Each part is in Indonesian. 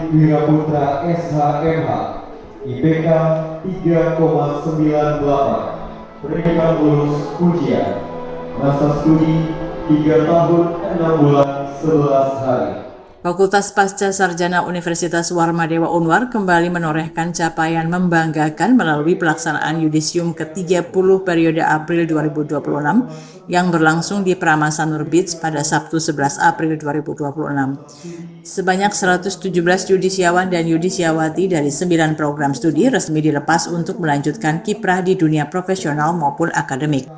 Wiraputra SHMH, IPK 3,98, pendidikan lulus ujian, masa studi 3 tahun 6 bulan 11 hari. Fakultas Pasca Sarjana Universitas Warmadewa Unwar kembali menorehkan capaian membanggakan melalui pelaksanaan yudisium ke-30 periode April 2026 yang berlangsung di Pramasanur Beach pada Sabtu 11 April 2026. Sebanyak 117 yudisiawan dan yudisiawati dari 9 program studi resmi dilepas untuk melanjutkan kiprah di dunia profesional maupun akademik.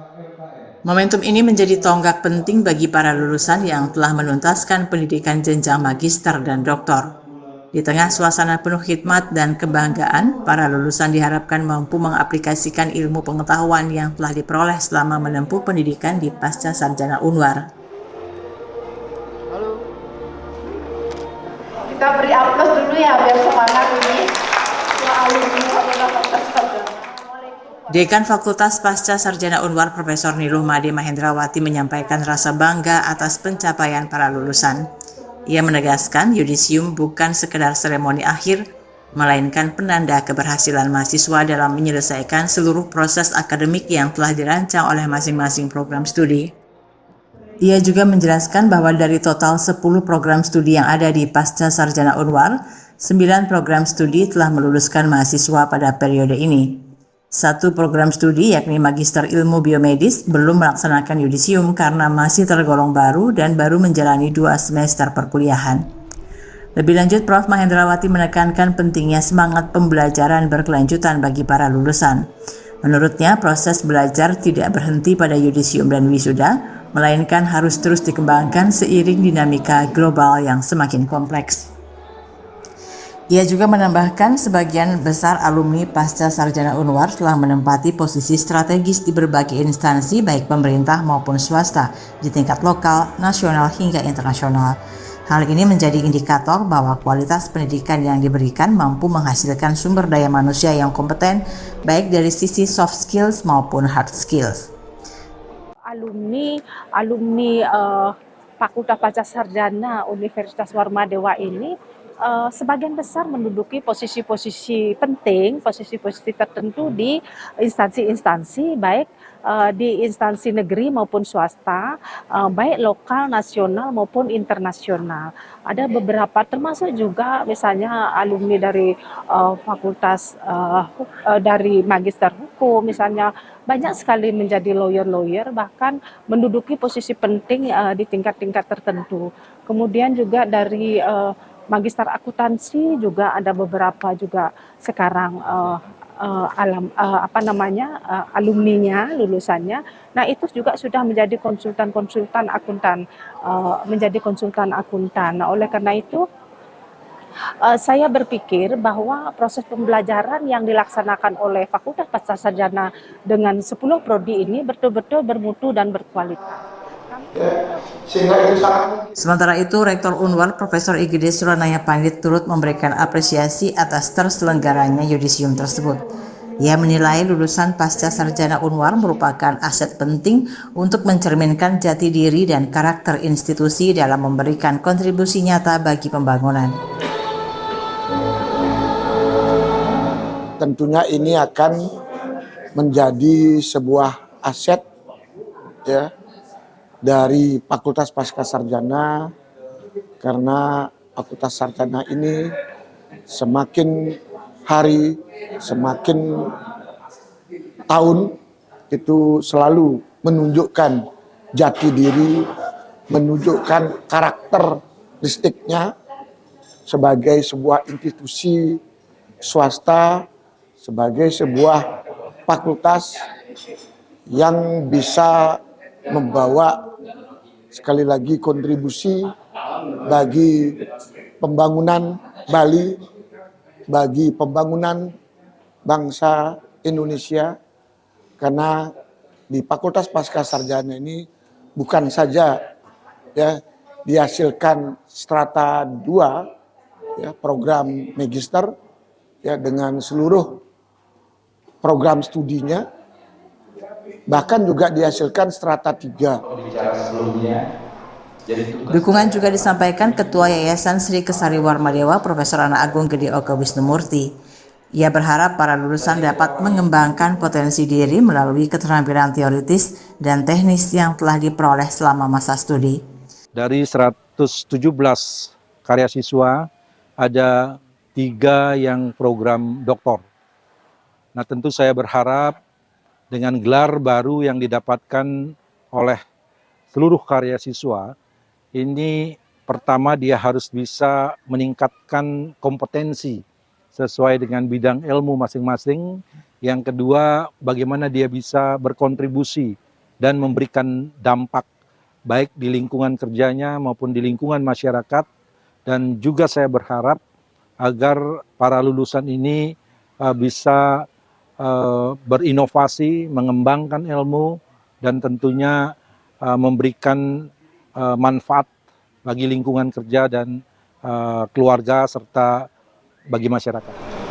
Momentum ini menjadi tonggak penting bagi para lulusan yang telah menuntaskan pendidikan jenjang magister dan doktor. Di tengah suasana penuh hikmat dan kebanggaan, para lulusan diharapkan mampu mengaplikasikan ilmu pengetahuan yang telah diperoleh selama menempuh pendidikan di Pasca Sarjana Unwar. Halo. Kita beri aplaus dulu ya biar semangat ini. Dekan Fakultas Pasca Sarjana Unwar Profesor Niluh Made Mahendrawati menyampaikan rasa bangga atas pencapaian para lulusan. Ia menegaskan yudisium bukan sekedar seremoni akhir, melainkan penanda keberhasilan mahasiswa dalam menyelesaikan seluruh proses akademik yang telah dirancang oleh masing-masing program studi. Ia juga menjelaskan bahwa dari total 10 program studi yang ada di Pasca Sarjana Unwar, 9 program studi telah meluluskan mahasiswa pada periode ini. Satu program studi yakni Magister Ilmu Biomedis belum melaksanakan yudisium karena masih tergolong baru dan baru menjalani 2 semester perkuliahan. Lebih lanjut, Prof. Mahendrawati menekankan pentingnya semangat pembelajaran berkelanjutan bagi para lulusan. Menurutnya, proses belajar tidak berhenti pada yudisium dan wisuda, melainkan harus terus dikembangkan seiring dinamika global yang semakin kompleks. Ia juga menambahkan sebagian besar alumni Pasca Sarjana Unwar telah menempati posisi strategis di berbagai instansi baik pemerintah maupun swasta di tingkat lokal, nasional hingga internasional. Hal ini menjadi indikator bahwa kualitas pendidikan yang diberikan mampu menghasilkan sumber daya manusia yang kompeten baik dari sisi soft skills maupun hard skills. Alumni Fakultas Pasca Sarjana Universitas Warmadewa ini sebagian besar menduduki posisi-posisi penting, posisi-posisi tertentu di instansi-instansi, baik di instansi negeri maupun swasta, baik lokal, nasional maupun internasional. Ada beberapa, termasuk juga misalnya alumni dari fakultas dari Magister Hukum, misalnya banyak sekali menjadi lawyer-lawyer, bahkan menduduki posisi penting di tingkat-tingkat tertentu. Kemudian juga dari Magister Akuntansi juga ada beberapa juga sekarang alumninya, lulusannya. Nah, itu juga sudah menjadi konsultan akuntan. Nah, oleh karena itu saya berpikir bahwa proses pembelajaran yang dilaksanakan oleh Fakultas Pasca Sarjana dengan 10 prodi ini betul-betul bermutu dan berkualitas. Sementara itu, Rektor Unwar Profesor IGD Suranaya Pandit turut memberikan apresiasi atas terselenggaranya yudisium tersebut. Ia menilai lulusan Pasca Sarjana Unwar merupakan aset penting untuk mencerminkan jati diri dan karakter institusi dalam memberikan kontribusi nyata bagi pembangunan. Tentunya ini akan menjadi sebuah aset ya dari Fakultas Pasca Sarjana, karena Fakultas Sarjana ini semakin hari, semakin tahun itu selalu menunjukkan jati diri, menunjukkan karakteristiknya sebagai sebuah institusi swasta, sebagai sebuah fakultas yang bisa membawa sekali lagi kontribusi bagi pembangunan Bali, bagi pembangunan bangsa Indonesia, karena di Fakultas Pasca Sarjana ini bukan saja ya dihasilkan strata 2 ya, program magister ya dengan seluruh program studinya, bahkan juga dihasilkan strata 3. Dukungan juga disampaikan Ketua Yayasan Sri Kesari Warmadewa Profesor Ana Agung Gede Oka Wisnumurti. Ia berharap para lulusan dapat mengembangkan potensi diri melalui keterampilan teoritis dan teknis yang telah diperoleh selama masa studi. Dari 117 karya siswa, ada 3 yang program doktor. Nah, tentu saya berharap dengan gelar baru yang didapatkan oleh seluruh karya siswa, ini pertama dia harus bisa meningkatkan kompetensi sesuai dengan bidang ilmu masing-masing. Yang kedua, bagaimana dia bisa berkontribusi dan memberikan dampak baik di lingkungan kerjanya maupun di lingkungan masyarakat. Dan juga saya berharap agar para lulusan ini bisa berinovasi, mengembangkan ilmu, dan tentunya memberikan manfaat bagi lingkungan kerja dan keluarga serta bagi masyarakat.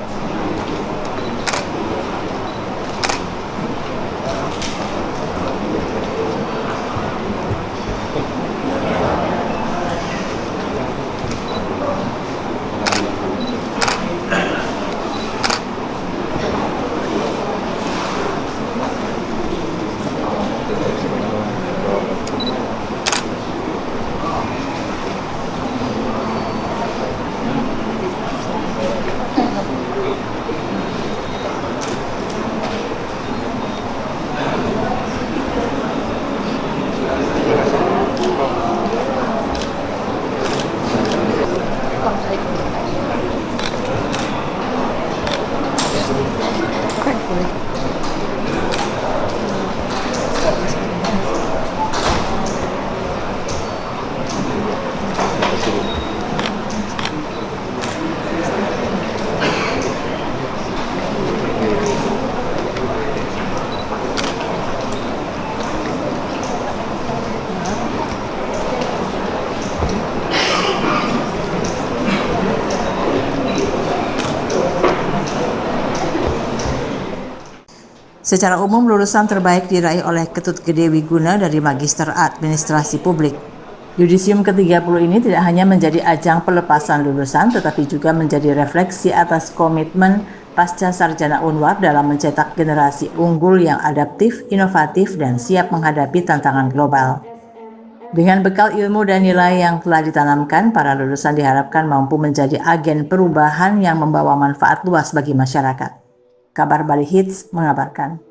Secara umum, lulusan terbaik diraih oleh Ketut Gede Wiguna dari Magister Administrasi Publik. Yudisium ke-30 ini tidak hanya menjadi ajang pelepasan lulusan, tetapi juga menjadi refleksi atas komitmen pasca sarjana Unwar dalam mencetak generasi unggul yang adaptif, inovatif, dan siap menghadapi tantangan global. Dengan bekal ilmu dan nilai yang telah ditanamkan, para lulusan diharapkan mampu menjadi agen perubahan yang membawa manfaat luas bagi masyarakat. Kabar Bali Hits mengabarkan.